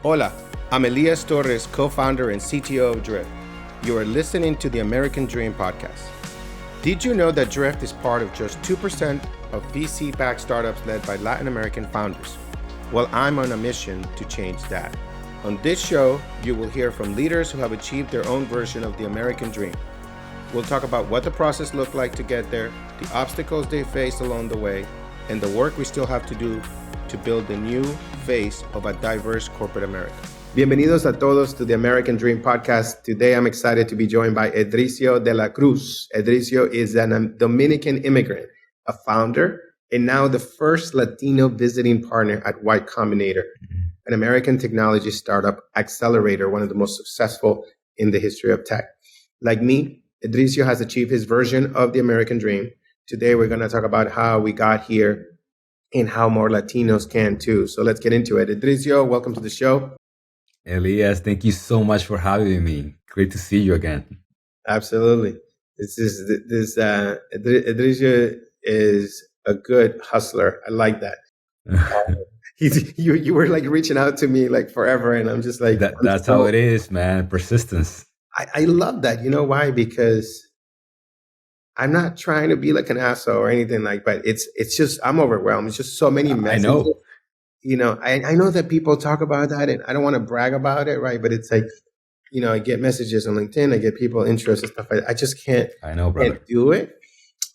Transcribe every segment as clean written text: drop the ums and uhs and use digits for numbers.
Hola, I'm Elias Torres, co-founder and CTO of Drift. You are listening to the American Dream podcast. Did you know that Drift is part of just 2% of VC-backed startups led by Latin American founders? Well, I'm on a mission to change that. On this show, you will hear from leaders who have achieved their own version of the American dream. We'll talk about what the process looked like to get there, the obstacles they faced along the way, and the work we still have to do to build the new face of a diverse corporate America. Bienvenidos a todos to the American Dream podcast. Today, I'm excited to be joined by Edrizio De La Cruz. Edrizio is a Dominican immigrant, a founder, and now the first Latino visiting partner at YC Combinator, an American technology startup accelerator, one of the most successful in the history of tech. Like me, Edrizio has achieved his version of the American dream. Today, we're going to talk about how we got here and how more Latinos can too. So let's get into it. Edrizio, welcome to the show. Elias, thank you so much for having me. Great to see you again. Absolutely. Edrizio is a good hustler. I like that. You were like reaching out to me like forever, and I'm just like that's how it is, man. Persistence. I love that. You know why? Because I'm not trying to be like an asshole or anything like, but it's just I'm overwhelmed. It's just so many messages. I know. You know, I know that people talk about that, and I don't want to brag about it, right? But it's like, you know, I get messages on LinkedIn, I get people interested and stuff. I just can't. I know, brother. Can't do it.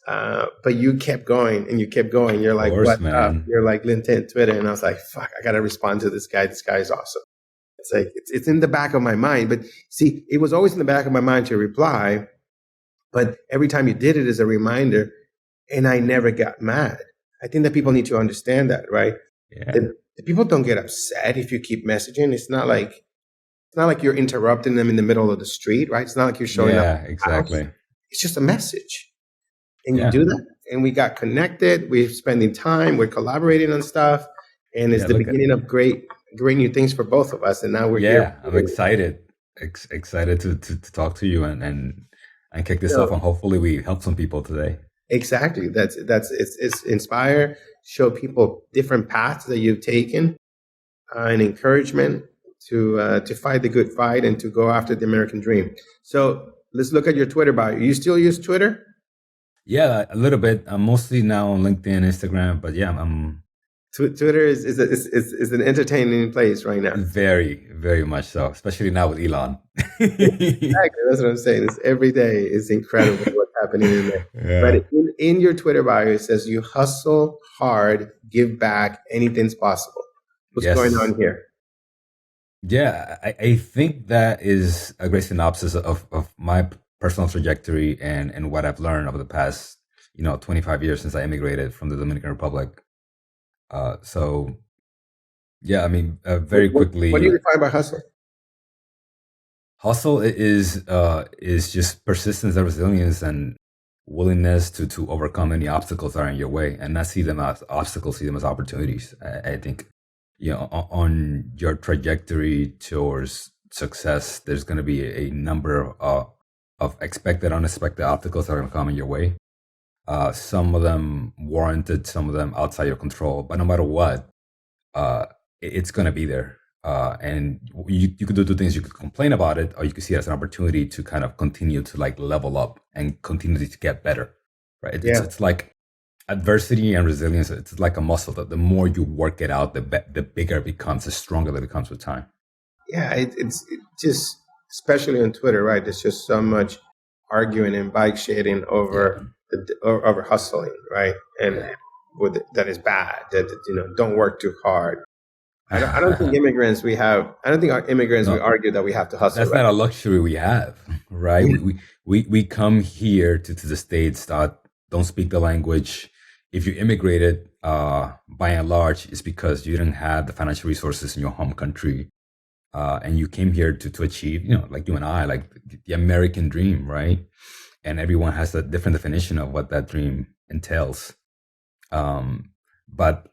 But you kept going and you kept going. You're like, course, what man. up? You're like LinkedIn, Twitter, and I was like, fuck, I got to respond to this guy. This guy is awesome. It's like it's in the back of my mind. But see, it was always in the back of my mind to reply. But every time you did it as a reminder, and I never got mad. I think that people need to understand that, right? Yeah. The people don't get upset if you keep messaging. It's not like you're interrupting them in the middle of the street, right? It's not like you're showing up. Yeah, exactly. It's just a message. And you do that. And we got connected. We're spending time. We're collaborating on stuff. And it's the beginning of great new things for both of us. And now we're here. I'm excited. Excited to talk to you and kick this off. And hopefully we help some people today. Exactly. It's inspire, show people different paths that you've taken, and encouragement to fight the good fight and to go after the American dream. So let's look at your Twitter bio. You still use Twitter? Yeah, a little bit. I'm mostly now on LinkedIn, Instagram, but yeah, I'm. Twitter is an entertaining place right now. Very, very much so, especially now with Elon. Exactly, that's what I'm saying. It's every day is incredible what's happening in there. Yeah. But in your Twitter bio, it says you hustle hard, give back, anything's possible. What's going on here? Yeah, I think that is a great synopsis of my personal trajectory and what I've learned over the past 25 years since I immigrated from the Dominican Republic. So yeah, I mean, very quickly. What do you define by hustle? Hustle is just persistence and resilience and willingness to overcome any obstacles that are in your way and not see them as obstacles, see them as opportunities. I think, on your trajectory towards success, there's going to be a number of expected, unexpected obstacles that are going to come in your way. Some of them warranted, some of them outside your control. But no matter what, it's going to be there. And you could do two things. You could complain about it, or you could see it as an opportunity to kind of continue to like level up and continue to get better. Right? It's like adversity and resilience. It's like a muscle that the more you work it out, the bigger it becomes, the stronger it becomes with time. Yeah, it's just, especially on Twitter, right? There's just so much arguing and bike shading over hustling, right? And that is bad. That don't work too hard. I don't think immigrants we argue that we have to hustle. That's right? Not a luxury we have, right? We come here to the States that don't speak the language. If you immigrated, by and large, it's because you didn't have the financial resources in your home country. And you came here to achieve, like you and I, like the American dream, right? And everyone has a different definition of what that dream entails. But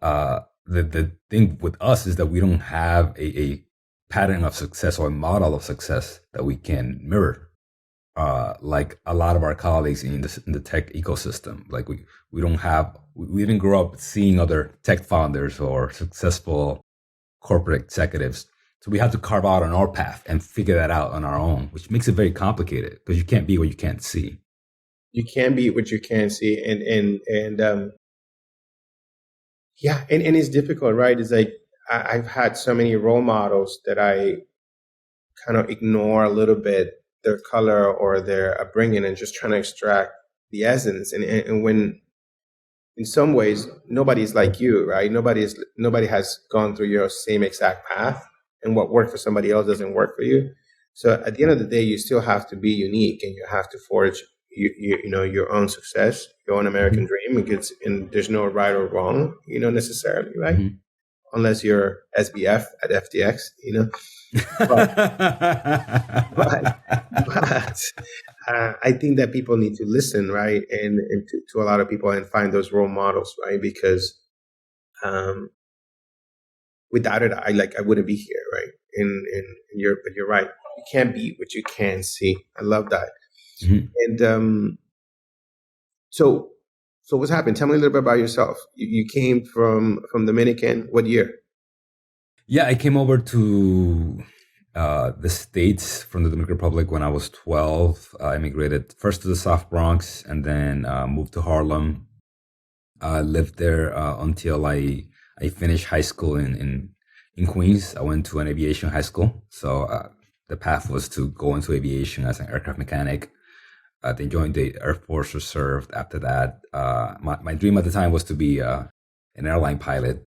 the thing with us is that we don't have a pattern of success or a model of success that we can mirror. Like a lot of our colleagues in the tech ecosystem, like we didn't grow up seeing other tech founders or successful corporate executives So we have to carve out on our path and figure that out on our own, which makes it very complicated because you can't be what you can't see. You can't be what you can't see. And it's difficult, right? It's like I've had so many role models that I kind of ignore a little bit their color or their upbringing and just trying to extract the essence. And when, in some ways, nobody's like you, right? Nobody has gone through your same exact path, and what worked for somebody else doesn't work for you. So at the end of the day, you still have to be unique, and you have to forge your own success, your own American dream. And there's no right or wrong, necessarily, right? Mm-hmm. Unless you're SBF at FTX, But, but I think that people need to listen, right, and to a lot of people and find those role models, right? Because without it, I wouldn't be here, right? But you're right. You can't be what you can't see. I love that. Mm-hmm. And so what's happened? Tell me a little bit about yourself. You came from Dominican. What year? Yeah, I came over to the States from the Dominican Republic when I was 12. I immigrated first to the South Bronx and then moved to Harlem. Lived there until I finished high school in Queens. I went to an aviation high school. So the path was to go into aviation as an aircraft mechanic. Then joined the Air Force Reserve. After that, my dream at the time was to be an airline pilot.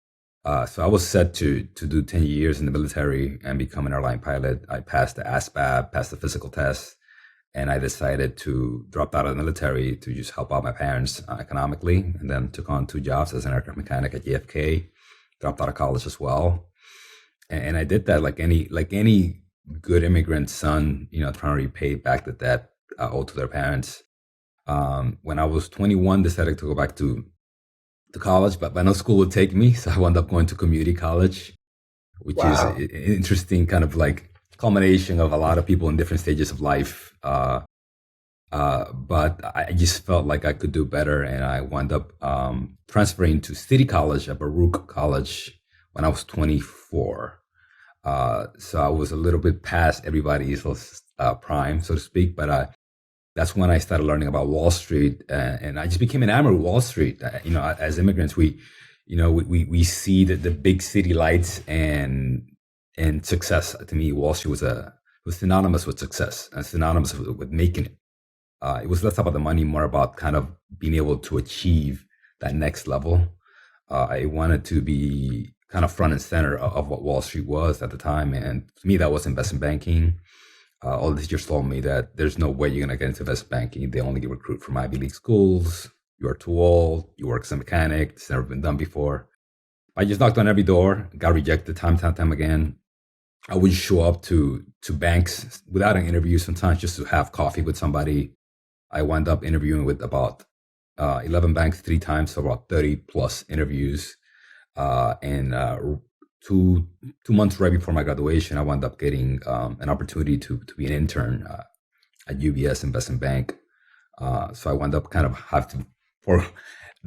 So I was set to do 10 years in the military and become an airline pilot. I passed the ASVAB, passed the physical test, and I decided to drop out of the military to just help out my parents economically, and then took on 2 jobs as an aircraft mechanic at JFK, dropped out of college as well. And I did that like any good immigrant son, trying to repay back the debt owed to their parents. When I was 21, decided to go back to college, but no school would take me. So I wound up going to community college, which is an interesting kind of like culmination of a lot of people in different stages of life. But I just felt like I could do better. And I wound up transferring to City College at Baruch College when I was 24. So I was a little bit past everybody's prime, so to speak. But that's when I started learning about Wall Street, and I just became enamored with Wall Street. As immigrants, we see the big city lights and success. To me, Wall Street was synonymous with success and synonymous with making it. It was less about the money, more about kind of being able to achieve that next level. I wanted to be kind of front and center of what Wall Street was at the time, and to me, that was investment banking. All the teachers told me that there's no way you're going to get into investment banking. They only get recruit from Ivy League schools. You are too old. You work as a mechanic. It's never been done before. I just knocked on every door, got rejected time again. I would show up to banks without an interview, sometimes just to have coffee with somebody. I wound up interviewing with about 11 banks 3 times, so about 30 plus interviews. And 2 months right before my graduation, I wound up getting an opportunity to be an intern at UBS Investment Bank. So I wound up kind of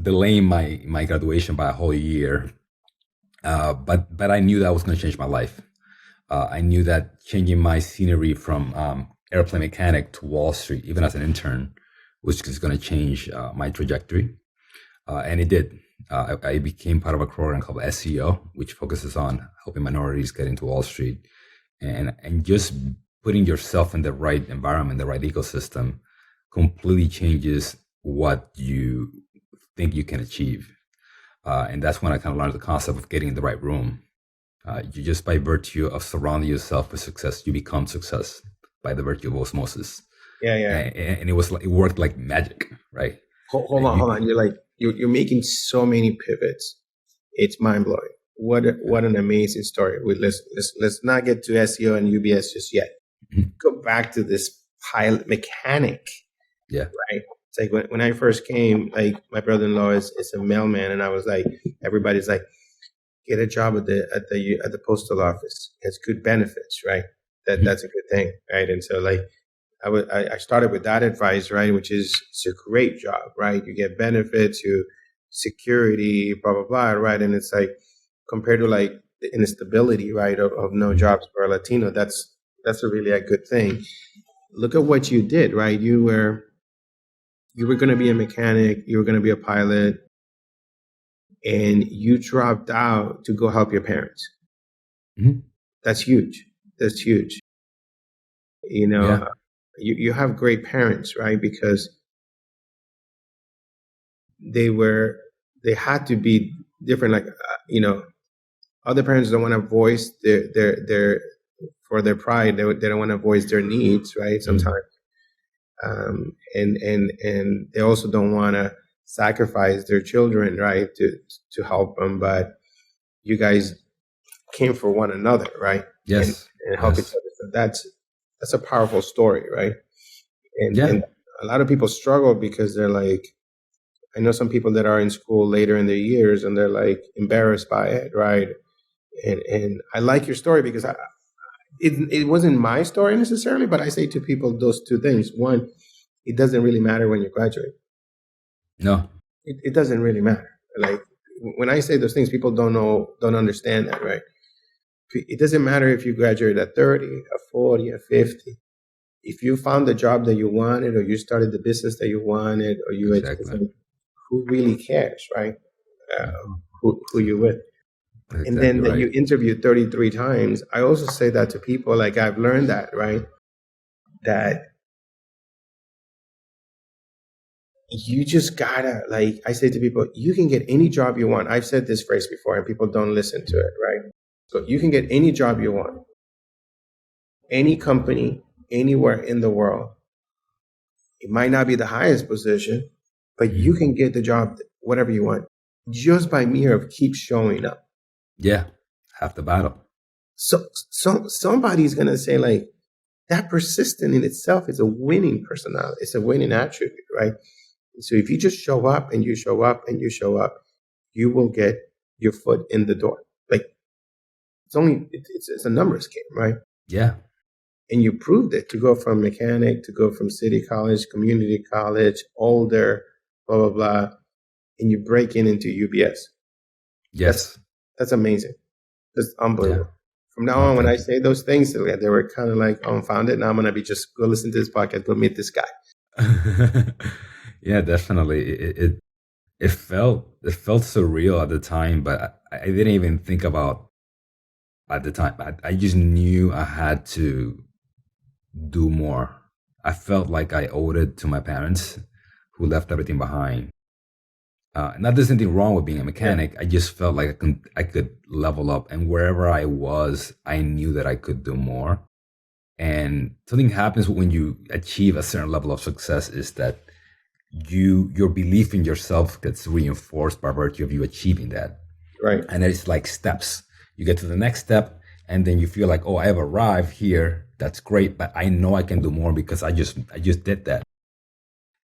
delaying my graduation by a whole year. But I knew that was going to change my life. I knew that changing my scenery from airplane mechanic to Wall Street, even as an intern, was just going to change my trajectory. And it did. I became part of a program called SEO, which focuses on helping minorities get into Wall Street, and just putting yourself in the right environment, the right ecosystem, completely changes what you think you can achieve. And that's when I kind of learned the concept of getting in the right room. You just, by virtue of surrounding yourself with success, you become success by the virtue of osmosis. Yeah. And it worked like magic, right? Hold on. You're making so many pivots. It's mind blowing. What an amazing story. Let's not get to SEO and UBS just yet. Mm-hmm. Go back to this pilot mechanic. Yeah. Right. It's like when I first came, like my brother-in-law is a mailman, and I was like, everybody's like, get a job at the postal office. It's good benefits, right? That's a good thing, right? And so like I started with that advice, right? Which is, it's a great job, right? You get benefits, you security, blah, blah, blah, right? And it's like, compared to like the instability, right, of no jobs for a Latino. That's really a good thing. Look at what you did, right? You were going to be a mechanic, you were going to be a pilot, and you dropped out to go help your parents. Mm-hmm. That's huge. That's huge. You know, Yeah. You have great parents, right? Because they had to be different. Like, other parents don't want to voice their for their pride. They don't want to voice their needs, right? Sometimes. And they also don't want to sacrifice their children, right, to help them. But you guys came for one another, right? Yes. And help each other. So that's a powerful story, right? And a lot of people struggle because they're like, I know some people that are in school later in their years and they're like embarrassed by it, right? And I like your story because it wasn't my story necessarily, but I say to people those two things. One, it doesn't really matter when you graduate. No. It doesn't really matter. Like, when I say those things, people don't understand that, right? It doesn't matter if you graduate at 30, at 40, at 50. If you found the job that you wanted, or you started the business that you wanted, or you educated, who really cares, right? Who you with? Exactly. And then that you interviewed 33 times. I also say that to people, like, I've learned that, right? That you just gotta, like, I say to people, you can get any job you want. I've said this phrase before and people don't listen to it, right? So you can get any job you want, any company, anywhere in the world. It might not be the highest position, but you can get the job, whatever you want, just by mere of keep showing up. Yeah, half the battle. So somebody's gonna say, like, that persistent in itself is a winning personality. It's a winning attribute, right? So if you just show up and you show up and you show up, you will get your foot in the door. Like, it's a numbers game, right? Yeah. And you proved it, to go from mechanic, to go from city college, community college, older, blah, blah, blah. And you break into UBS. Yes. That's amazing. That's unbelievable. Yeah. From now on, when I say those things, they were kind of like unfounded. Now I'm going to be just go listen to this podcast, go meet this guy. Yeah, definitely. It felt surreal at the time, but I didn't even think about at the time. I just knew I had to do more. I felt like I owed it to my parents who left everything behind. Not there's anything wrong with being a mechanic. Yeah. I just felt like I could level up, and wherever I was, I knew that I could do more. And something happens when you achieve a certain level of success is that your belief in yourself gets reinforced by virtue of you achieving that. Right. And it's like steps. You get to the next step, and then you feel like, oh, I have arrived here. That's great, but I know I can do more because I just did that.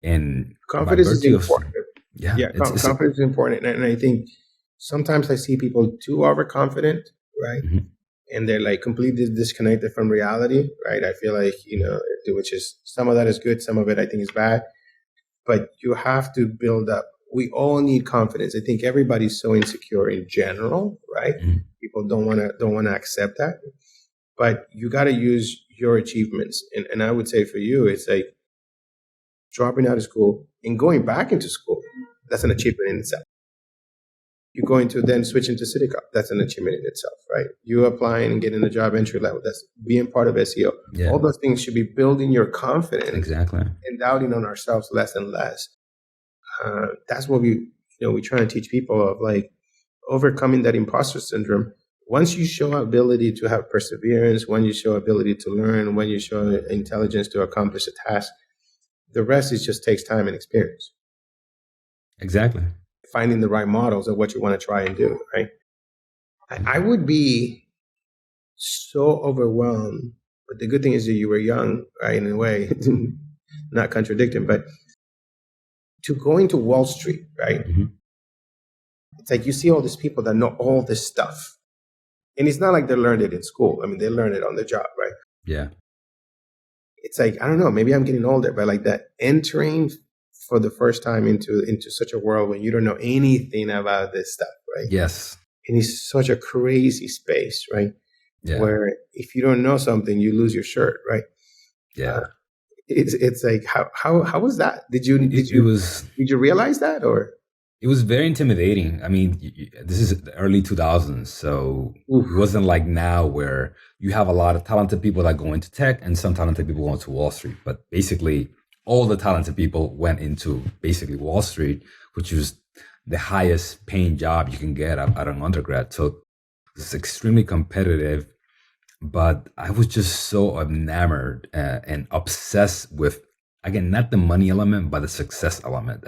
And confidence is important. Confidence is important. And I think sometimes I see people too overconfident, right? Mm-hmm. And they're like completely disconnected from reality, right? I feel like, which is, some of that is good, some of it I think is bad. But you have to build up. We all need confidence. I think everybody's so insecure in general, right? Mm-hmm. People don't want to accept that. But you got to use your achievements. And I would say for you, it's like dropping out of school and going back into school. That's an achievement in itself. You're going to then switch into City College. That's an achievement in itself, right? You applying and getting a job entry level. That's being part of SEO. Yeah. All those things should be building your confidence. Exactly. And doubting on ourselves less and less. That's what we try to teach people of, like, overcoming that imposter syndrome. Once you show ability to have perseverance, when you show ability to learn, when you show intelligence to accomplish a task, the rest just takes time and experience. Exactly. Finding the right models of what you want to try and do, right? I would be so overwhelmed, but the good thing is that you were young, right, in a way, not contradicting, but to go into Wall Street, right? Mm-hmm. It's like you see all these people that know all this stuff. And it's not like they learned it in school. I mean, they learned it on the job, right? Yeah. It's like, I don't know, maybe I'm getting older, but like that entering for the first time into such a world when you don't know anything about this stuff, right? Yes. and it's such a crazy space, right? Yeah. Where if you don't know something, you lose your shirt, right? Yeah. It's like how was that? Did you realize that, or? It was very intimidating. I mean, this is the early 2000s, so Oof. it wasn't like now where you have a lot of talented people that go into tech and some talented people go into Wall Street. But basically, all the talented people went into basically Wall Street, which was the highest paying job you can get at an undergrad. So it's extremely competitive. But I was just so enamored and obsessed with, again, not the money element, but the success element.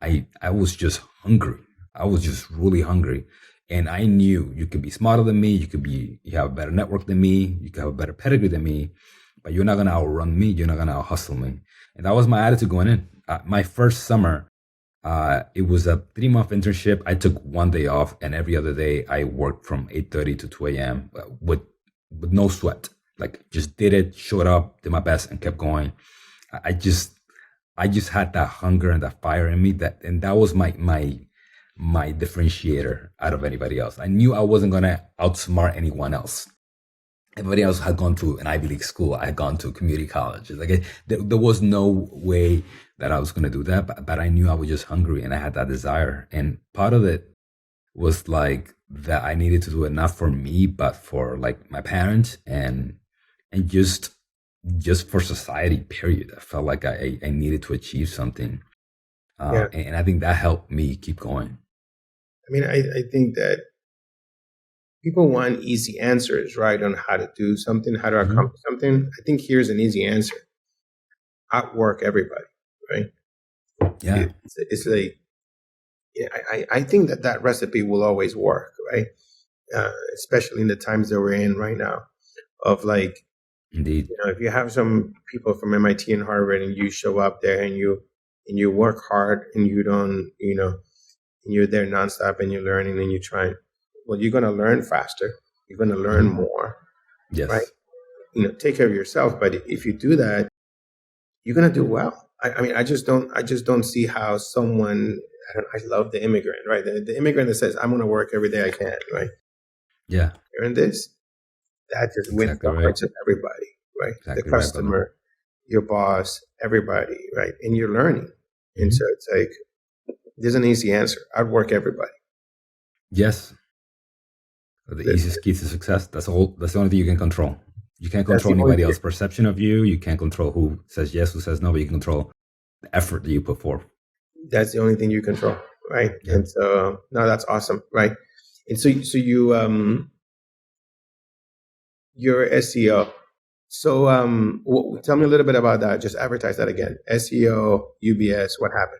I was just hungry. I was just really hungry. And I knew you could be smarter than me. You have a better network than me. You could have a better pedigree than me, but you're not going to outrun me. You're not going to out hustle me. And that was my attitude going in. My first summer, it was a 3-month internship. I took one day off, and every other day I worked from 8:30 to 2 a.m. With no sweat. Like, just did it, showed up, did my best, and kept going. I just had that hunger and that fire in me, and that was my differentiator out of anybody else. I knew I wasn't gonna outsmart anyone else. Everybody else had gone to an Ivy League school. I had gone to community college. Like, there was no way that I was gonna do that, but I knew I was just hungry and I had that desire. And part of it was like that I needed to do it not for me, but for like my parents and just for society, period. I felt like I needed to achieve something. And I think that helped me keep going. I mean, I think that people want easy answers, right, on how to do something, how to accomplish something. I think here's an easy answer. Outwork everybody, right? Yeah. It's like, yeah, I think that recipe will always work, right? Especially in the times that we're in right now, of like, indeed, if you have some people from MIT and Harvard and you show up there and you work hard and you don't, and you're there nonstop and you're learning and you're trying, well, you're going to learn faster. You're going to learn more, yes, right? Take care of yourself. But if you do that, you're going to do well. I mean, I just don't see how someone. I love the immigrant, right? The immigrant that says, "I'm going to work every day I can," right? Yeah. And this, that just wins the hearts of everybody, right? Exactly, the customer, right, your boss, everybody, right? And you're learning. And so it's like, there's an easy answer. I'd work everybody. Yes. The easiest key to success. That's the only thing you can control. You can't control anybody else's perception of you. You can't control who says yes, who says no, but you can control the effort that you put forth. That's the only thing you control, right? Yeah. And so, no, that's awesome, right? And so you, your SEO. So, tell me a little bit about that. Just advertise that again. SEO, UBS. What happened?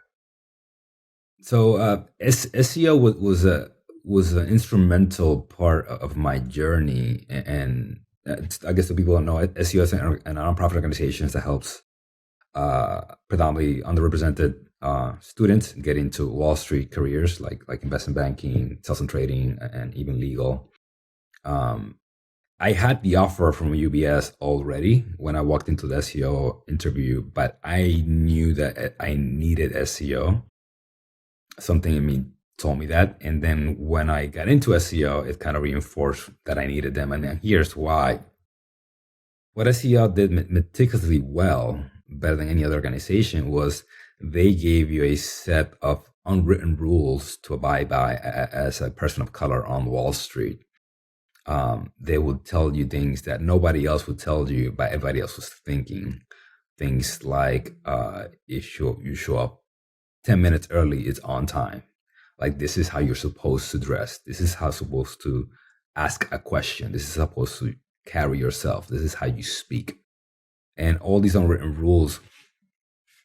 So, SEO was an instrumental part of my journey, and I guess the people don't know it. SEO is a nonprofit organization that helps predominantly underrepresented students get into Wall Street careers like investment banking, sales and trading, and even legal. I had the offer from UBS already when I walked into the SEO interview, but I knew that I needed SEO. Something in me told me that. And then when I got into SEO, it kind of reinforced that I needed them. And here's why. What SEO did meticulously well, better than any other organization, was they gave you a set of unwritten rules to abide by as a person of color on Wall Street. They would tell you things that nobody else would tell you, but everybody else was thinking. Things like, if you show up 10 minutes early, it's on time. Like, this is how you're supposed to dress. This is how you're supposed to ask a question. This is supposed to carry yourself. This is how you speak. And all these unwritten rules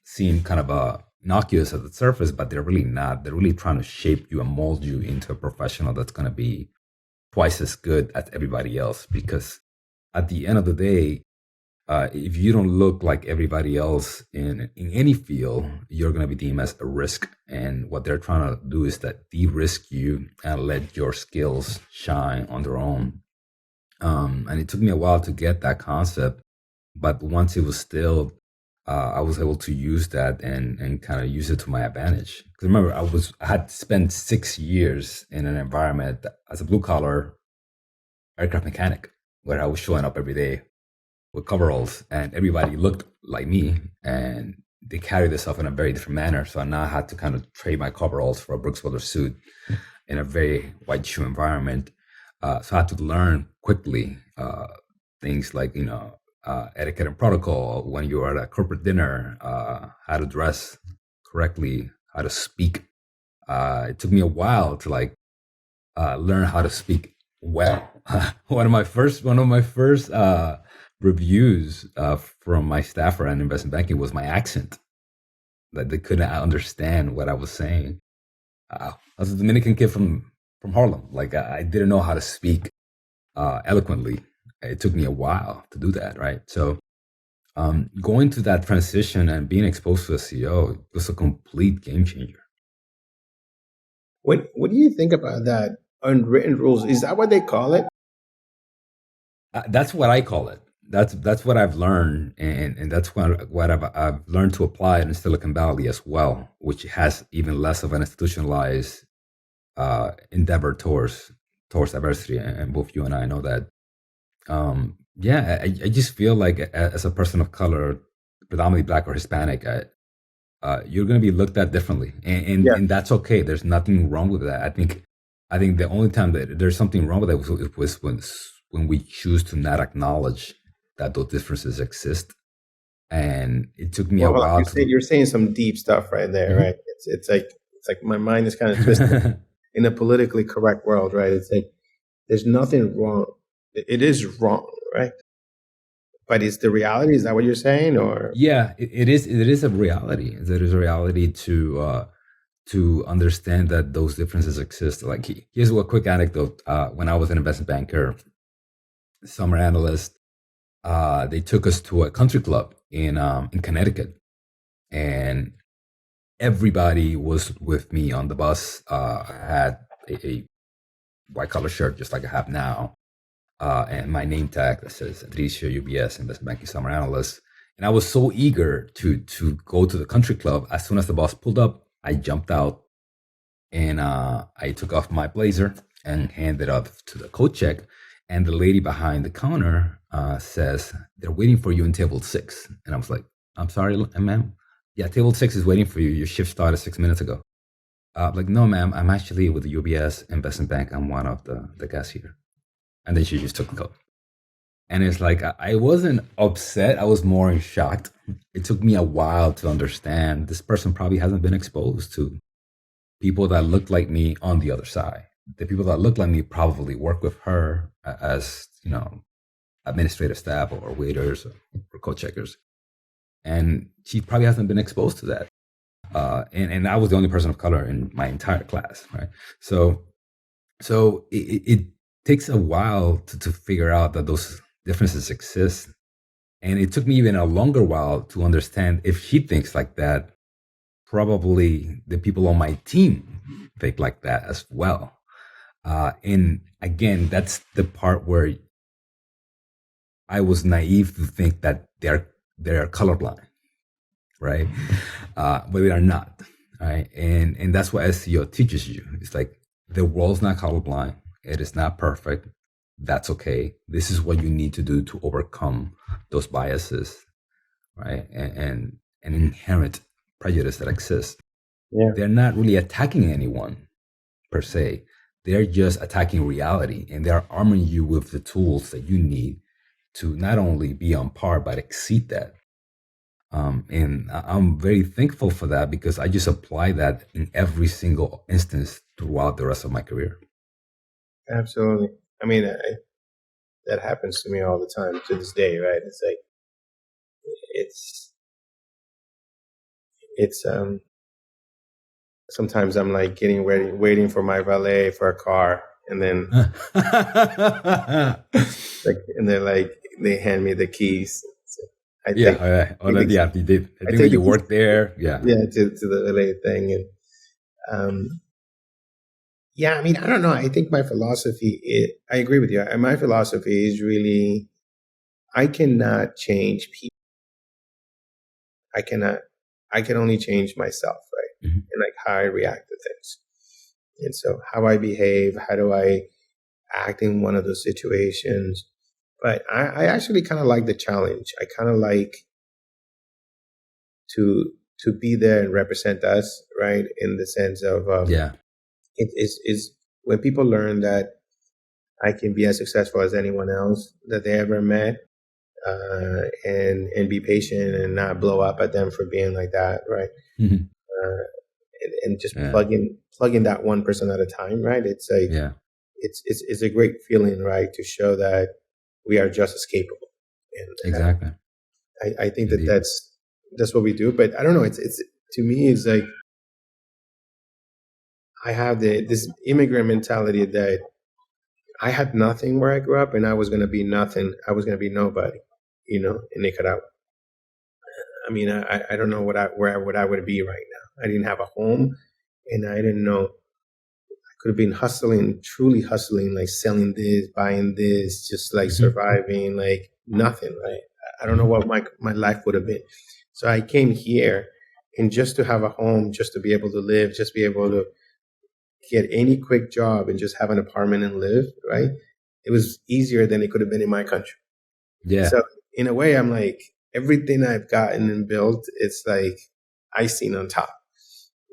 seem kind of innocuous at the surface, but they're really not. They're really trying to shape you and mold you into a professional that's going to be twice as good as everybody else. Because at the end of the day, if you don't look like everybody else in any field, you're going to be deemed as a risk. And what they're trying to do is that de-risk you and let your skills shine on their own. And it took me a while to get that concept, but once it was still, I was able to use that and kind of use it to my advantage. Because remember, I had spent 6 years in an environment as a blue collar aircraft mechanic, where I was showing up every day with coveralls, and everybody looked like me, and they carried themselves in a very different manner. So now I had to kind of trade my coveralls for a Brooks Brothers suit in a very white shoe environment. So I had to learn quickly things like, etiquette and protocol when you are at a corporate dinner, how to dress correctly, how to speak. It took me a while to learn how to speak well. One of my first reviews from my staffer at investment banking was my accent. That they couldn't understand what I was saying. I was a Dominican kid from Harlem. Like I didn't know how to speak eloquently. It took me a while to do that, right? So going through that transition and being exposed to a CEO was a complete game changer. What do you think about that unwritten rules? Is that what they call it? That's what I call it. That's what I've learned, and that's what I've learned to apply it in Silicon Valley as well, which has even less of an institutionalized endeavor towards diversity. And both you and I know that. I just feel like as a person of color, predominantly Black or Hispanic, you're going to be looked at differently, and that's okay. There's nothing wrong with that. I think the only time that there's something wrong with that was when we choose to not acknowledge that those differences exist. And it took me a while. You're saying some deep stuff right there, right? It's like my mind is kind of twisted in a politically correct world, right? It's like there's nothing wrong. It is wrong, right? But is the reality? Is that what you're saying, or? Yeah, it is. It is a reality. There is a reality to understand that those differences exist. Like here's a quick anecdote. When I was an investment banker, summer analyst, they took us to a country club in Connecticut, and everybody was with me on the bus. I had a white collar shirt, just like I have now. And my name tag that says Edrizio UBS Investment Banking Summer Analyst. And I was so eager to go to the country club. As soon as the bus pulled up, I jumped out and I took off my blazer and handed it to the coat check. And the lady behind the counter says, "They're waiting for you in table 6." And I was like, "I'm sorry, ma'am. Yeah, table 6 is waiting for you. Your shift started 6 minutes ago." Like, "No, ma'am, I'm actually with the UBS Investment Bank. I'm one of the guests here." And then she just took the coat. And it's like, I wasn't upset. I was more in shock. It took me a while to understand this person probably hasn't been exposed to people that look like me on the other side. The people that look like me probably work with her as, administrative staff or waiters or coat checkers. And she probably hasn't been exposed to that. And I was the only person of color in my entire class, right? So it takes a while to figure out that those differences exist. And it took me even a longer while to understand if she thinks like that, probably the people on my team think like that as well. And again, that's the part where I was naive to think that they're colorblind, right? But they are not, right? And that's what SEO teaches you. It's like the world's not colorblind. It is not perfect. That's okay. This is what you need to do to overcome those biases, right? And inherent prejudice that exists. Yeah. They're not really attacking anyone per se. They're just attacking reality, and they're arming you with the tools that you need to not only be on par, but exceed that. And I'm very thankful for that, because I just apply that in every single instance throughout the rest of my career. Absolutely. I mean, that happens to me all the time to this day, right? It's like, it's sometimes I'm like getting ready, waiting for my valet for a car, and then and they're like, they hand me the keys. So I think you did. I think you worked there. Yeah, to the valet thing, and I mean, I don't know. I think my philosophy, I agree with you. My philosophy is really, I cannot change people. I can only change myself, right? Mm-hmm. And like how I react to things. And so how I behave, how do I act in one of those situations? But I actually kind of like the challenge. I kind of like to be there and represent us, right? In the sense of it is when people learn that I can be as successful as anyone else that they ever met, and be patient and not blow up at them for being like that, right? Mm-hmm. And just plug in that one person at a time, right? It's like it's a great feeling, right, to show that we are just as capable. And exactly. I think that's what we do. But I don't know. It's to me, it's like I have this immigrant mentality that I had nothing where I grew up, and I was going to be nothing. I was going to be nobody, in Nicaragua. I mean, I don't know where I would be right now. I didn't have a home, and I didn't know. I could have been hustling, truly hustling, like selling this, buying this, just like surviving, like nothing, right? I don't know what my life would have been. So I came here, and just to have a home, just to be able to live, just be able to get any quick job and just have an apartment and live, right? It was easier than it could have been in my country. Yeah. So in a way, I'm like, everything I've gotten and built, it's like icing on top.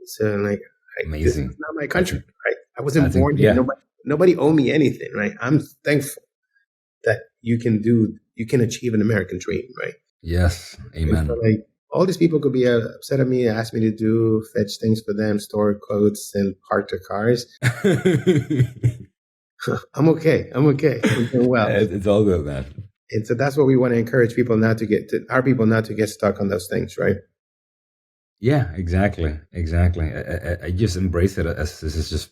So I'm like, amazing. This is not my country, right? I wasn't born here. Nobody owe me anything, right? I'm thankful that you can achieve an American dream, right? Yes. Amen. So like, all these people could be upset at me, ask me to fetch things for them, store clothes, and park their cars. I'm okay. I'm doing well. It's all good, man. And so that's what we want to encourage people not to get stuck on those things, right? Yeah, exactly. I just embrace it as this is just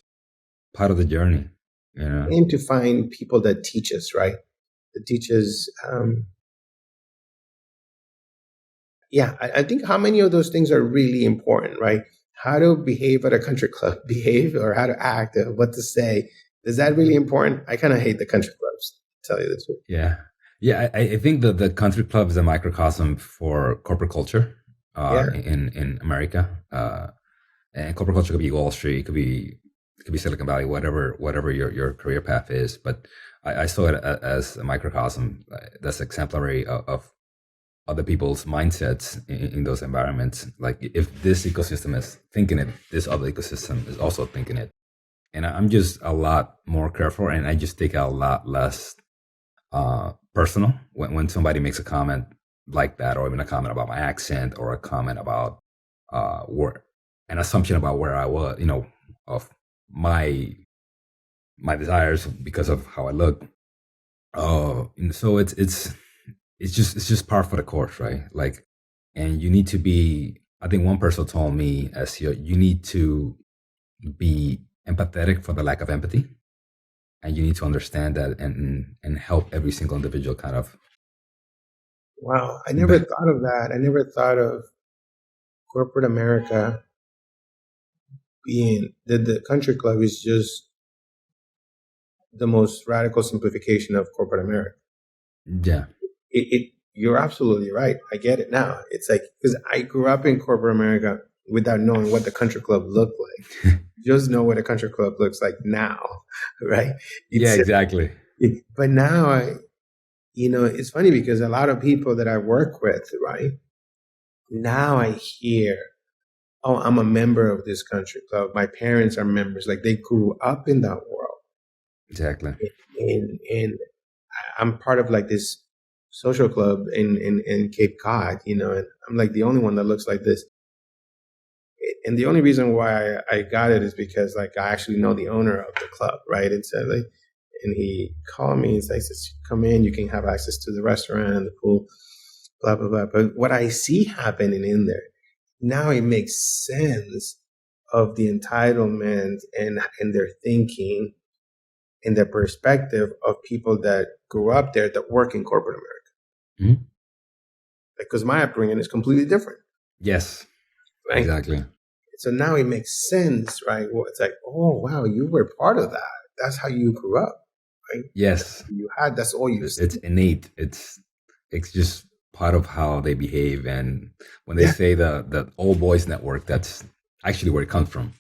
part of the journey, And to find people that teach us, right? That teach us. I think how many of those things are really important, right? How to behave at a country club, or how to act, what to say. Is that really important? I kind of hate the country clubs, to tell you the truth. Yeah. I think that the country club is a microcosm for corporate culture in America. And corporate culture could be Wall Street, it could be Silicon Valley, whatever your career path is. But I saw it as a microcosm that's exemplary of other people's mindsets in those environments. Like if this ecosystem is thinking it, this other ecosystem is also thinking it. And I'm just a lot more careful, and I just take it a lot less personal when somebody makes a comment like that, or even a comment about my accent, or a comment about an assumption about where I was, of my desires because of how I look. So it's just par for the course, right? Like, and you need to be. I think one person told me, as you need to be empathetic for the lack of empathy, and you need to understand that and help every single individual kind of. Wow, I never thought of that. I never thought of corporate America being the country club is just the most radical simplification of corporate America. Yeah. You're absolutely right. I get it now. It's like, because I grew up in corporate America without knowing what the country club looked like. Just know what a country club looks like now, right? Exactly. But now, it's funny because a lot of people that I work with, right, now I hear, oh, I'm a member of this country club. My parents are members. Like they grew up in that world. Exactly. And I'm part of like this social club in Cape Cod, and I'm like the only one that looks like this. And the only reason why I got it is because like I actually know the owner of the club, right? And so like, and he called me and says, come in, you can have access to the restaurant and the pool, blah, blah, blah. But what I see happening in there, now it makes sense of the entitlement and their thinking and their perspective of people that grew up there that work in corporate America. Mm-hmm. Because my upbringing is completely different. Yes, right? Exactly. So now it makes sense, right? Well, it's like, oh, wow, you were part of that. That's how you grew up, right? Yes. That's all you It's innate. It's just part of how they behave. And when they say the old boys network, that's actually where it comes from.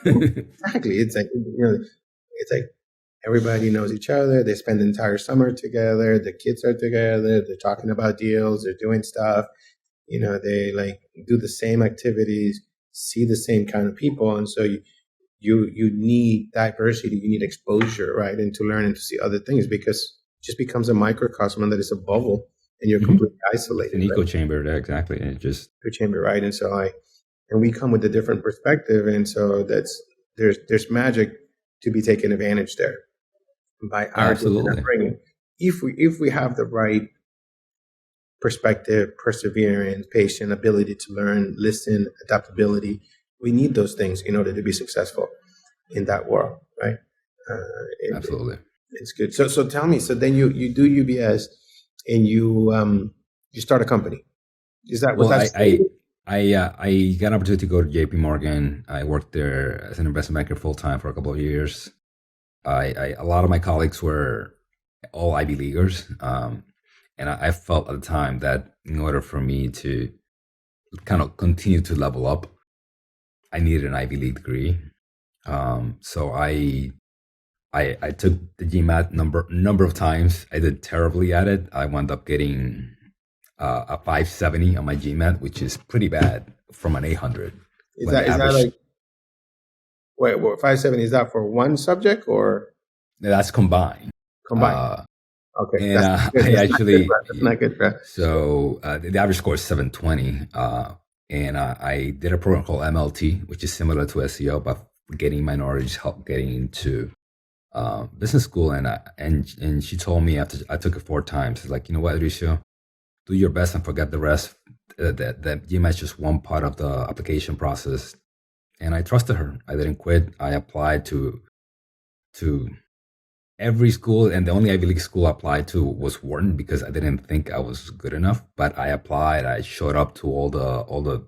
Exactly. It's like, it's like everybody knows each other. They spend the entire summer together. The kids are together. They're talking about deals. They're doing stuff. They like do the same activities, see the same kind of people. And so you need diversity. You need exposure, right? And to learn and to see other things, because it just becomes a microcosm, and that is a bubble, and you're completely isolated. It's an echo chamber, exactly. And just echo chamber, right? And so and we come with a different perspective, and so there's magic to be taken advantage there by our upbringing. If we have the right perspective, perseverance, patience, ability to learn, listen, adaptability, we need those things in order to be successful in that world, right? Absolutely. It's good. So tell me. So then you do UBS, and you start a company. Is that what that's? I got an opportunity to go to JP Morgan. I worked there as an investment banker full time for a couple of years. A lot of my colleagues were all Ivy Leaguers, and I felt at the time that in order for me to kind of continue to level up, I needed an Ivy League degree. So I took the GMAT number of times. I did terribly at it. I wound up getting a 570 on my GMAT, which is pretty bad from an 800. Is that like, wait, 570, is that for one subject or? That's combined. Okay. And that's not good, bro. So the average score is 720. And I did a program called MLT, which is similar to SEO, but getting minorities help getting into business school. And she told me after I took it 4 times, it's like, you know what, Edrizio, do your best and forget the rest. That GMAT is just one part of the application process. And I trusted her. I didn't quit. I applied to every school, and the only Ivy League school I applied to was Wharton because I didn't think I was good enough. But I applied. I showed up to all the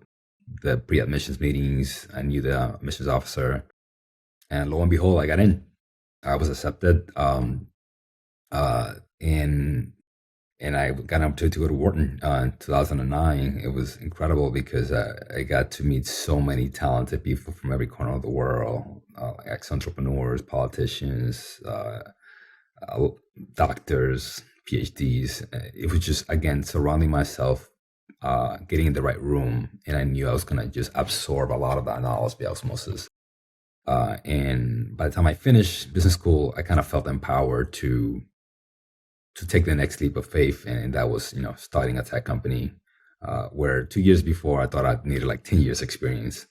pre-admissions meetings. I knew the admissions officer, and lo and behold, I got in. I was accepted. And I got an opportunity to go to Wharton in 2009. It was incredible because I got to meet so many talented people from every corner of the world, ex-entrepreneurs, politicians, doctors, PhDs. It was just, again, surrounding myself, getting in the right room. And I knew I was going to just absorb a lot of that knowledge by osmosis. And by the time I finished business school, I kind of felt empowered to take the next leap of faith. And that was, starting a tech company, where 2 years before I thought I needed like 10 years experience.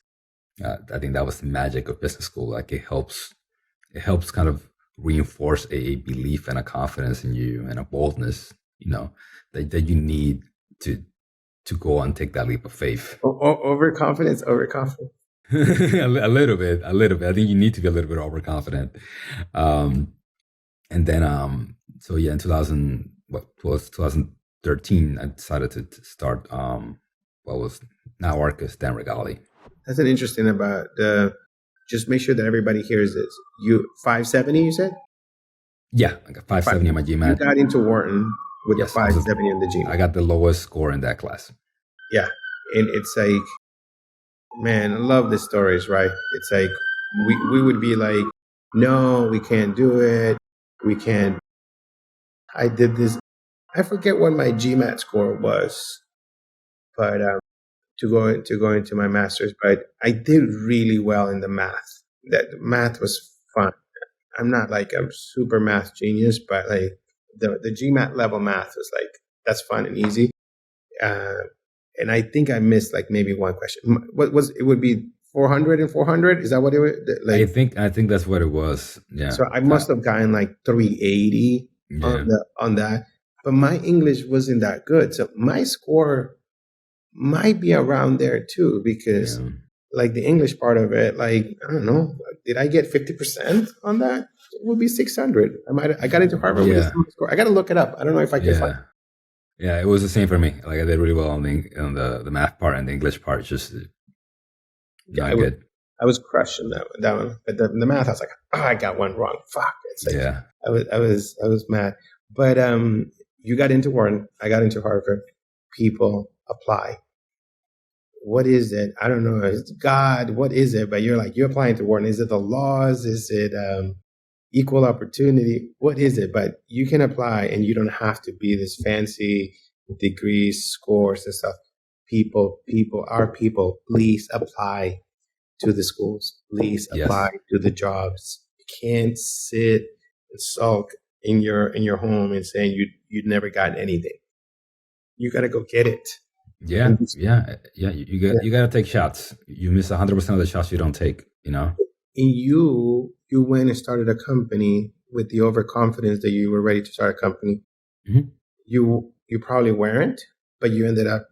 I think that was the magic of business school. Like it helps kind of reinforce a belief and a confidence in you and a boldness, that you need to go and take that leap of faith. Overconfidence. a little bit. I think you need to be a little bit overconfident. And then, so yeah, in 2013, I decided to start what was now Arcus, then Regali. That's an interesting about just make sure that everybody hears this. You 570, you said? Yeah, I got 570 on my GMAT. You got into Wharton with the 570 on the GMAT. I got the lowest score in that class. Yeah, and it's like, man, I love the stories, right? It's like we would be like, no, we can't do it. We can't. I did this. I forget what my GMAT score was, but to go into my master's, but I did really well in the math. That math was fun. I'm not like a super math genius, but like the GMAT level math was like, that's fun and easy. And I think I missed like maybe one question. What was it? Would be 400 and 400? Is that what it was? Like, I think that's what it was. Yeah. So I must have gotten like 380 on that. But my English wasn't that good. So my score might be around there too, because like the English part of it, like, I don't know, did I get 50% on that? It would be 600. I got into Harvard with a similar score. I got to look it up. I don't know if I can find it. Yeah, it was the same for me. Like I did really well on the math part, and the English part just not good. I was crushed in that one. But the math, I was like, I got one wrong. Fuck. It's like, I was mad. But you got into Wharton. I got into Harvard. people apply. What is it? I don't know. It's God. What is it? But you're applying to work. Is it the laws? Is it equal opportunity? What is it? But you can apply, and you don't have to be this fancy degrees, scores, and stuff. People, our people, please apply to the schools. Please apply to the jobs. You can't sit and sulk in your home and saying you never got anything. You got to go get it. Yeah. You got to take shots. You miss 100% of the shots you don't take. And you went and started a company with the overconfidence that you were ready to start a company. Mm-hmm. You probably weren't, but you ended up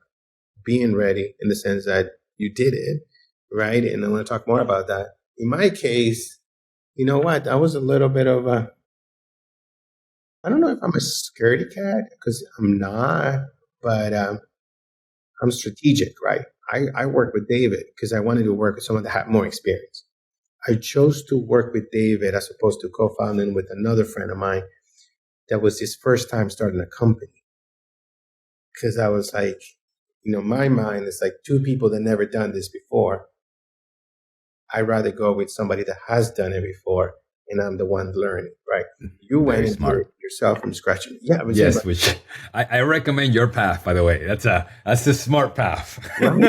being ready in the sense that you did it, right? And I want to talk more about that. In my case, you know what? I was a little bit of I don't know if I'm a scaredy cat, because I'm not, but I'm strategic, right? I work with David because I wanted to work with someone that had more experience. I chose to work with David as opposed to co-founding with another friend of mine that was his first time starting a company. Because I was like, my mind is like two people that never done this before. I'd rather go with somebody that has done it before, and I'm the one learning, right? You went and did it yourself from scratch. Yeah. Yes, which I recommend your path, by the way. That's a smart path. Right?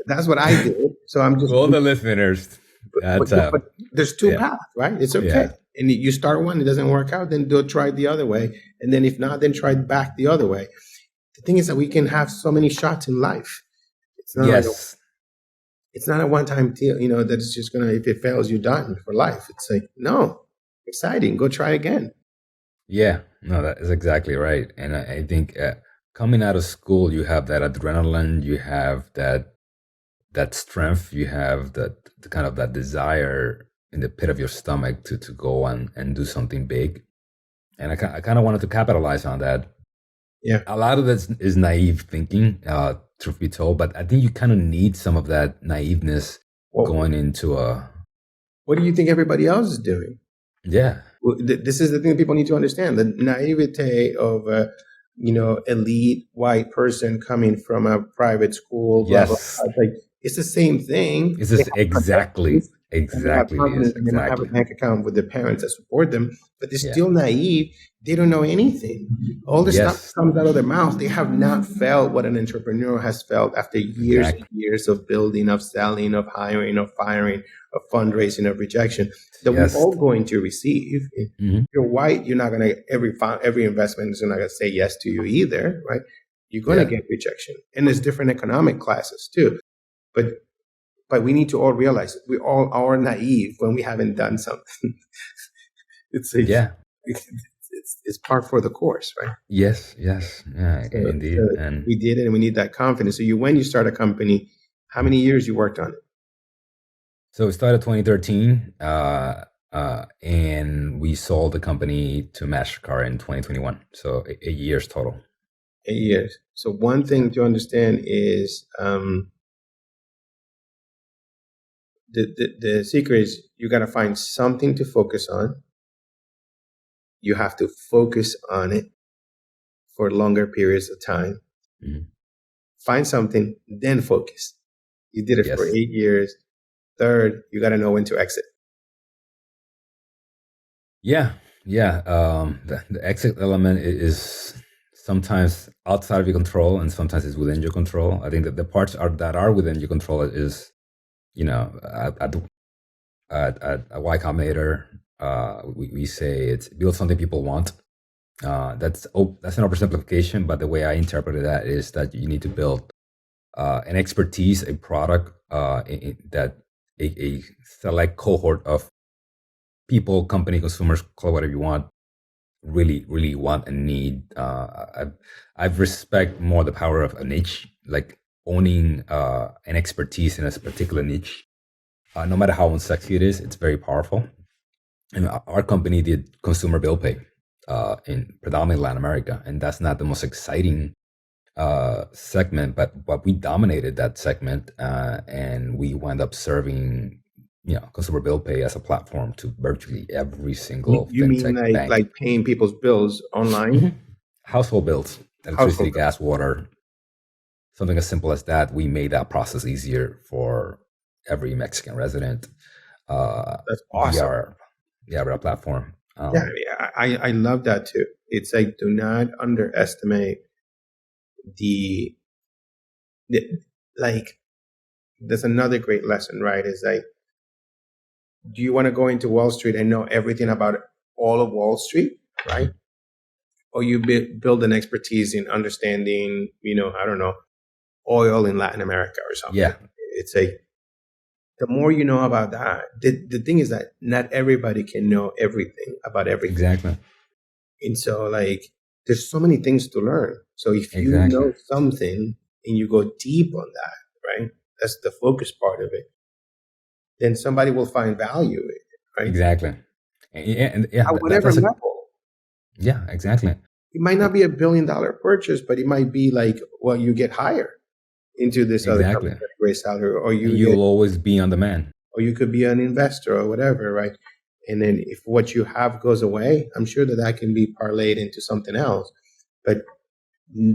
That's what I did. So I'm just all the listeners. But there's two paths, right? It's okay. Yeah. And you start one, it doesn't work out, then do try it the other way. And then if not, then try it back the other way. The thing is that we can have so many shots in life. It's not it's not a one-time deal, that it's just if it fails, you're done for life. It's like, no, exciting. Go try again. Yeah, no, that is exactly right. And I think coming out of school, you have that adrenaline, you have that strength, you have the kind of that desire in the pit of your stomach to go on and do something big. And I kind of wanted to capitalize on that. Yeah. A lot of this is naive thinking, truth be told, but I think you kind of need some of that naiveness going into what do you think everybody else is doing? Yeah. Well, this is the thing that people need to understand. The naivete of elite white person coming from a private school. Yes. Blah, blah, blah. Like, it's the same thing. It's just exactly. They have a bank account with their parents that support them, but they're still naive. They don't know anything. All the stuff comes out of their mouth. They have not felt what an entrepreneur has felt after years and years of building, of selling, of hiring, of firing, of fundraising, of rejection that we're all going to receive. Mm-hmm. If you're white, you're not going to, every investment is not going to say yes to you either, right? You're going to get rejection. And there's different economic classes too. But we need to all realize we all are naive when we haven't done something. It's part for the course, right? Yes. Yeah, indeed. And we did it, and we need that confidence. So when you start a company, how many years you worked on it? So we started 2013, and we sold the company to MasterCard in 2021. So 8 years total. 8 years. So one thing to understand is the secret is you got to find something to focus on. You have to focus on it for longer periods of time. Mm-hmm. Find something, then focus. You did it for 8 years. Third, you got to know when to exit. Yeah. The exit element is sometimes outside of your control, and sometimes it's within your control. I think that the parts that are within your control is, at Y Combinator, we say it's build something people want. That's an oversimplification, but the way I interpreted that is that you need to build an expertise, a product that a select cohort of people, company, consumers, call it whatever you want, really, really want and need. I respect more the power of a niche, like owning an expertise in a particular niche. No matter how unsexy it is, it's very powerful. And our company did consumer bill pay in predominantly Latin America, and that's not the most exciting segment, but we dominated that segment, and we wound up serving consumer bill pay as a platform to virtually every single you fintech mean bank. Like paying people's bills online? Mm-hmm. Household bills. electricity, gas, water, something as simple as that. We made that process easier for every Mexican resident. That's awesome. Via our platform. I love that too. It's like, do not underestimate the like, there's another great lesson, right? Is like, do you want to go into Wall Street and know everything about all of Wall Street, right? Or you build an expertise in understanding, I don't know, oil in Latin America or something. Yeah. It's like, the more you know about that, the thing is that not everybody can know everything about everything. Exactly. And so, like, there's so many things to learn. So if you know something and you go deep on that, right? That's the focus part of it. Then somebody will find value in it, right? Exactly. At whatever level. Yeah, exactly. It might not be $1 billion purchase, but it might be like, well, you get hired into this other company at a great salary, or you'll always be on demand, or you could be an investor or whatever, right? And then if what you have goes away, I'm sure that can be parlayed into something else. But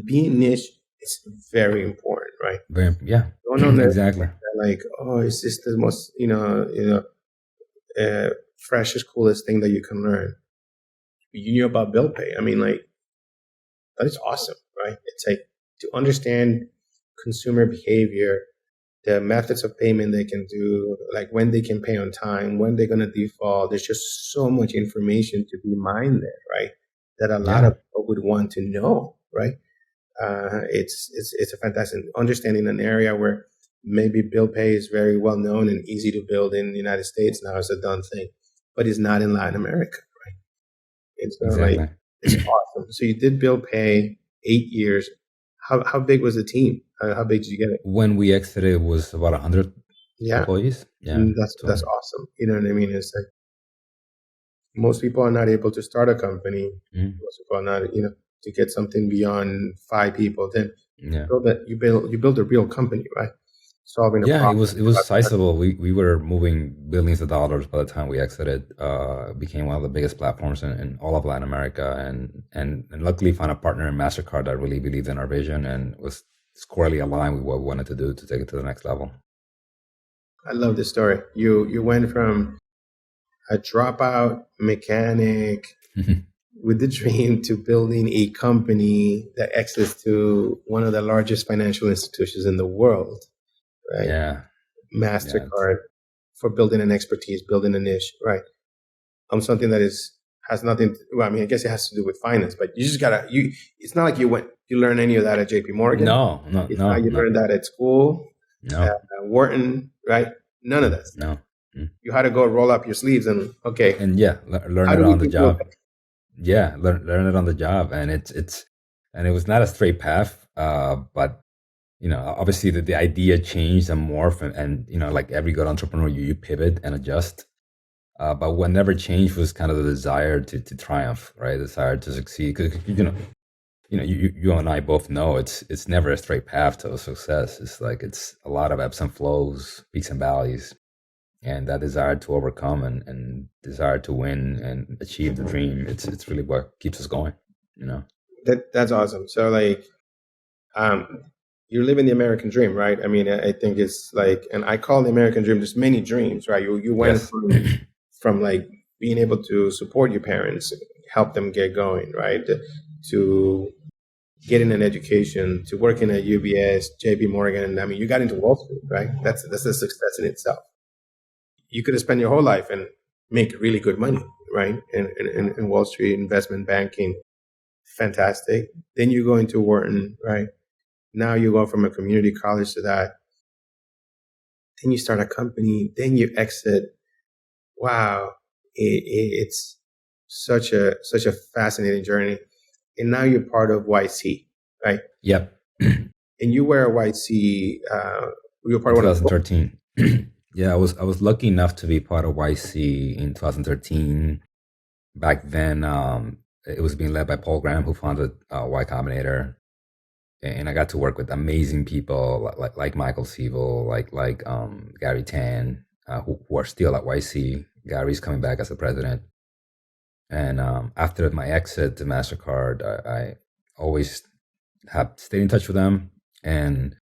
being niche is very important, right? Exactly. Like, oh, it's just the most, freshest, coolest thing that you can learn. You knew about bill pay. I mean, like, that is awesome, right? It's like, to understand consumer behavior, the methods of payment they can do, like when they can pay on time, when they're going to default. There's just so much information to be mined there, right? That a lot of people would want to know, right? It's a fantastic understanding an area where maybe bill pay is very well known and easy to build in the United States. Now it's a done thing, but it's not in Latin America, right? It's like, it's awesome. So you did bill pay 8 years. How big was the team? How big did you get it? When we exited, it was about 100 employees. Yeah, that's awesome. You know what I mean? It's like, most people are not able to start a company. Most people are not, to get something beyond 5 people. Then you build a real company, right? Solving a problem. It was sizable. We were moving billions of dollars by the time we exited. Became one of the biggest platforms in all of Latin America, and luckily found a partner in MasterCard that really believed in our vision and was squarely aligned with what we wanted to do to take it to the next level. I love this story. You went from a dropout mechanic with the dream to building a company that exits to one of the largest financial institutions in the world. Right. Yeah. MasterCard for building an expertise, building a niche, right? Something that has nothing. I mean, I guess it has to do with finance, but you just gotta. It's not like you learn any of that at JP Morgan. No. You learned that at school. No. Wharton, right? None of that. No. You had to go roll up your sleeves and learn it on the job. Yeah, learn it on the job, and it was not a straight path, but. Obviously the idea changed and morphed, and like every good entrepreneur, you pivot and adjust. But what never changed was kind of the desire to triumph, right? The desire to succeed. Because you and I both know it's never a straight path to success. It's a lot of ebbs and flows, peaks and valleys, and that desire to overcome and desire to win and achieve the dream. It's really what keeps us going. That's awesome. So like, you're living the American dream, right? I mean, I think it's like, and I call the American dream just many dreams, right? You went from like being able to support your parents, help them get going, right? To getting an education, to working at UBS, JP Morgan. I mean, you got into Wall Street, right? That's a success in itself. You could have spent your whole life and make really good money, right? In Wall Street, investment banking, fantastic. Then you go into Wharton, right? Now you go from a community college to that. Then you start a company. Then you exit. Wow, it's such a fascinating journey. And now you're part of YC, right? Yep. And you were a YC. You were part of 2013. Yeah, I was lucky enough to be part of YC in 2013. Back then, it was being led by Paul Graham, who founded Y Combinator. And I got to work with amazing people like Michael Siebel, like Gary Tan, who are still at YC. Gary's coming back as the president. And after my exit to MasterCard, I always have stayed in touch with them, and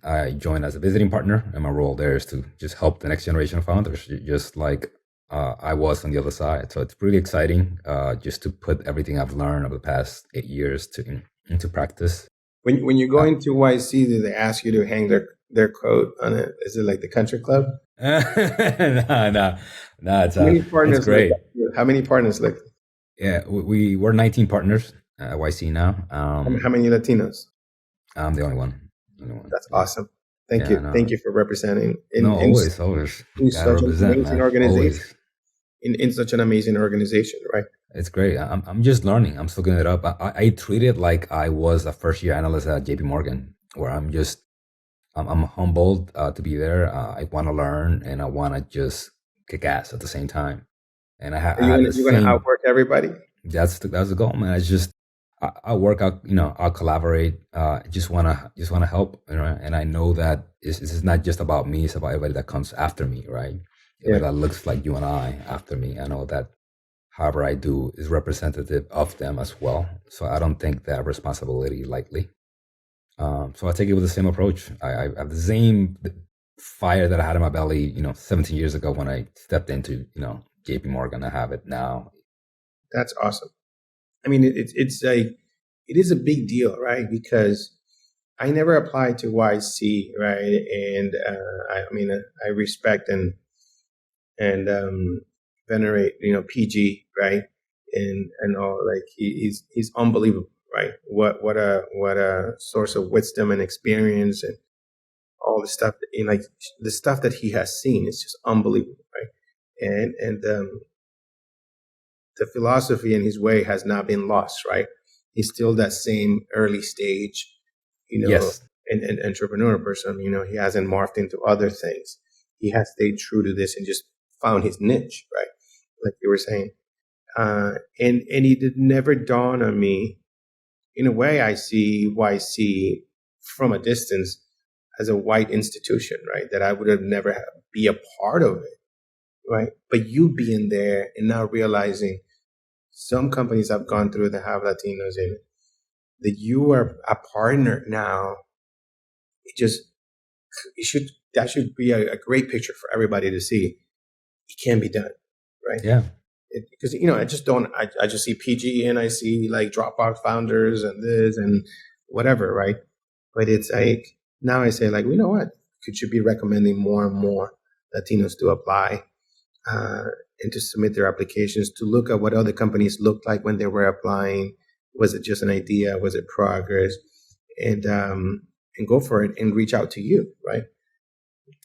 I joined as a visiting partner, and my role there is to just help the next generation of founders, just like I was on the other side. So it's really exciting, just to put everything I've learned over the past 8 years into practice. When you go into YC, do they ask you to hang their coat on it? Is it like the country club? No. It's, How many partners it's great. How many partners like? Yeah, we're 19 partners at YC now. How many Latinos? I'm the only one. That's awesome. Thank you. No. Thank you for representing. Always. In such an amazing organization. In such an amazing organization, right? It's great. I'm just learning. I'm soaking it up. I treat it like I was a first year analyst at JP Morgan, where I'm humbled to be there. I want to learn, and I want to just kick ass at the same time. And you're going to outwork everybody. That's the goal, man. It's just I'll work out. I'll collaborate. Just wanna help. And I know that this is not just about me. It's about everybody that comes after me, right? Everybody that looks like you and I after me. I know that however I do is representative of them as well. So I don't take that responsibility lightly. So I take it with the same approach. I have the same fire that I had in my belly, 17 years ago when I stepped into, JP Morgan. I have it now. That's awesome. I mean, it is a big deal, right? Because I never applied to YC, right? And I respect and venerate, PG, right? And all, like he's unbelievable, right? What a source of wisdom and experience, and all the stuff, like the stuff that he has seen is just unbelievable, right? And the philosophy in his way has not been lost, right? He's still that same early stage, Yes. and entrepreneur person. He hasn't morphed into other things. He has stayed true to this and just found his niche, right? Like you were saying. And it did never dawn on me. In a way, I see YC from a distance as a white institution, right? That I would have never be a part of it, right? But you being there and now realizing some companies I've gone through that have Latinos in it, that you are a partner now, that should be a great picture for everybody to see. It can be done, right? Yeah. Because I just see PG and I see like Dropbox founders and this and whatever, right? But it's like, now I say, like, you know what? Should be recommending more and more Latinos to apply and to submit their applications, to look at what other companies looked like when they were applying. Was it just an idea? Was it progress? And go for it and reach out to you, right?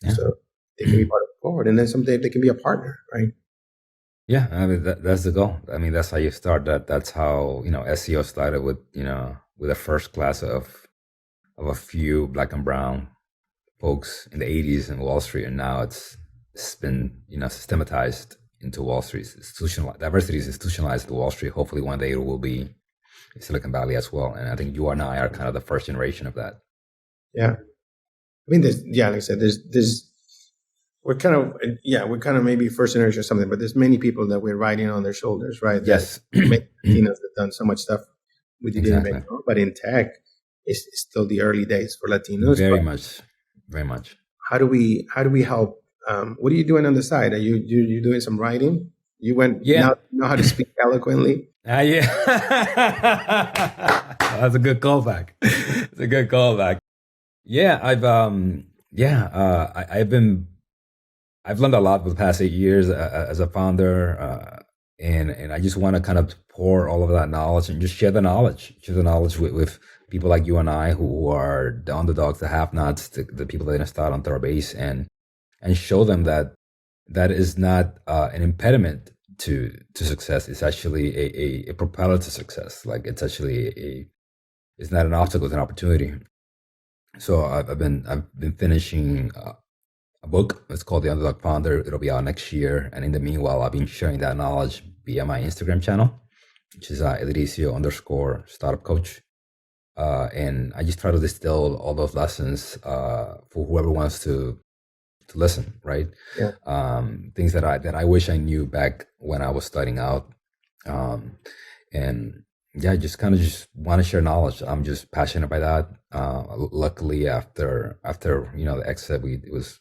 Yeah. So they can be part of the board, and then someday they can be a partner, right? Yeah, I mean that's the goal. I mean, that's how you start. That's how SEO started with with a first class of a few black and brown folks in the 80s in Wall Street, and now it's been systematized into Wall Street. Diversity is institutionalized to Wall Street. Hopefully one day it will be in Silicon Valley as well. And I think you and I are kind of the first generation of that. Yeah. I mean, like I said, we're kind of maybe first generation or something, but there's many people that we're riding on their shoulders, right? Yes. Latinos that have done so much stuff we didn't make, but in tech, it's still the early days for Latinos. Very much. How do we help? What are you doing on the side? Are you doing some writing? You now know how to speak eloquently. Yeah. That's a good callback. It's a good callback. Yeah, I've learned a lot for the past 8 years as a founder, and I just want to kind of pour all of that knowledge and just share the knowledge with people like you and I, who are the underdogs, the have-nots, the people that didn't start on third base, and show them that is not an impediment to success. It's actually a propeller to success. Like it's actually it's not an obstacle, it's an opportunity. So I've been finishing a book. It's called The Underdog Founder. It'll be out next year. And in the meanwhile, I've been sharing that knowledge via my Instagram channel, which is Edrizio_startup coach. And I just try to distill all those lessons for whoever wants to listen, right? Yeah. Things that I wish I knew back when I was starting out. And Yeah, I just kind of just want to share knowledge. I'm just passionate by that. Luckily, after the exit, it was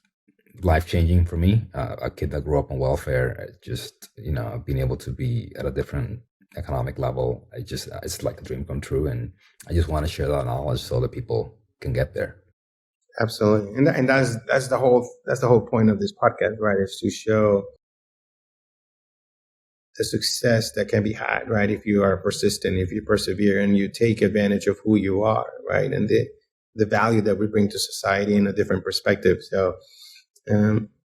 life changing for me. A kid that grew up on welfare, just being able to be at a different economic level, it's like a dream come true, and I just want to share that knowledge so that people can get there. Absolutely, and that's the whole point of this podcast, right? Is to show the success that can be had, right? If you are persistent, if you persevere, and you take advantage of who you are, right? And the value that we bring to society in a different perspective. So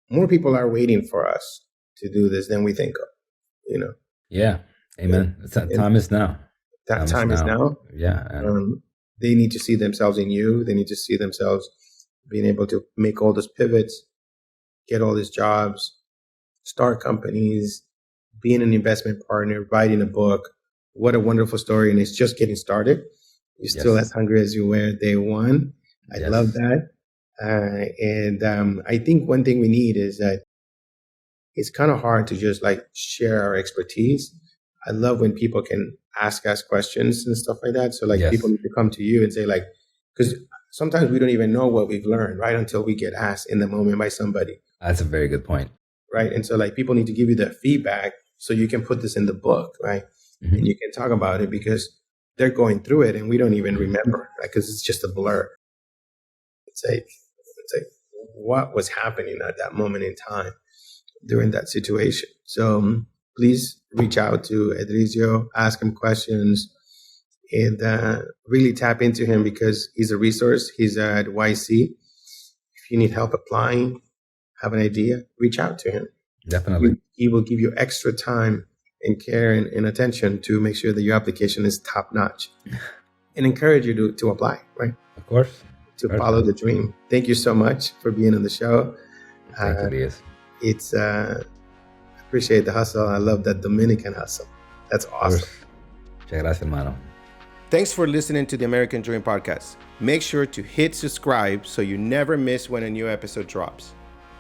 more people are waiting for us to do this than we think of, Yeah. Amen. Time is now. That time is now. Yeah. They need to see themselves in you. They need to see themselves being able to make all those pivots, get all these jobs, start companies, being an investment partner, writing a book. What a wonderful story. And it's just getting started. You're still as hungry as you were day one. I love that. And I think one thing we need is that it's kind of hard to just like share our expertise. I love when people can ask us questions and stuff like that. So like people need to come to you and say like, because sometimes we don't even know what we've learned, right? Until we get asked in the moment by somebody. That's a very good point. Right. And so like people need to give you the feedback so you can put this in the book, right? Mm-hmm. And you can talk about it because they're going through it and we don't even remember, right? Because it's just a blur. It's like what was happening at that moment in time during that situation. So please reach out to Edrizio, ask him questions, and really tap into him because he's a resource. He's at YC. If you need help applying, have an idea, reach out to him. Definitely. He will give you extra time and care and attention to make sure that your application is top notch and encourage you to apply, right? Of course. To follow the dream. Thank you so much for being on the show. Thank you, Elias. It's appreciate the hustle. I love that Dominican hustle. That's awesome. Muchas gracias, hermano. Thanks for listening to the American Dream Podcast. Make sure to hit subscribe so you never miss when a new episode drops.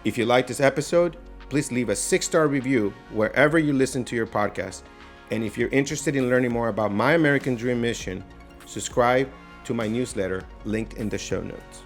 If you like this episode, please leave a 6-star review wherever you listen to your podcast. And if you're interested in learning more about my American Dream mission, subscribe to my newsletter linked in the show notes.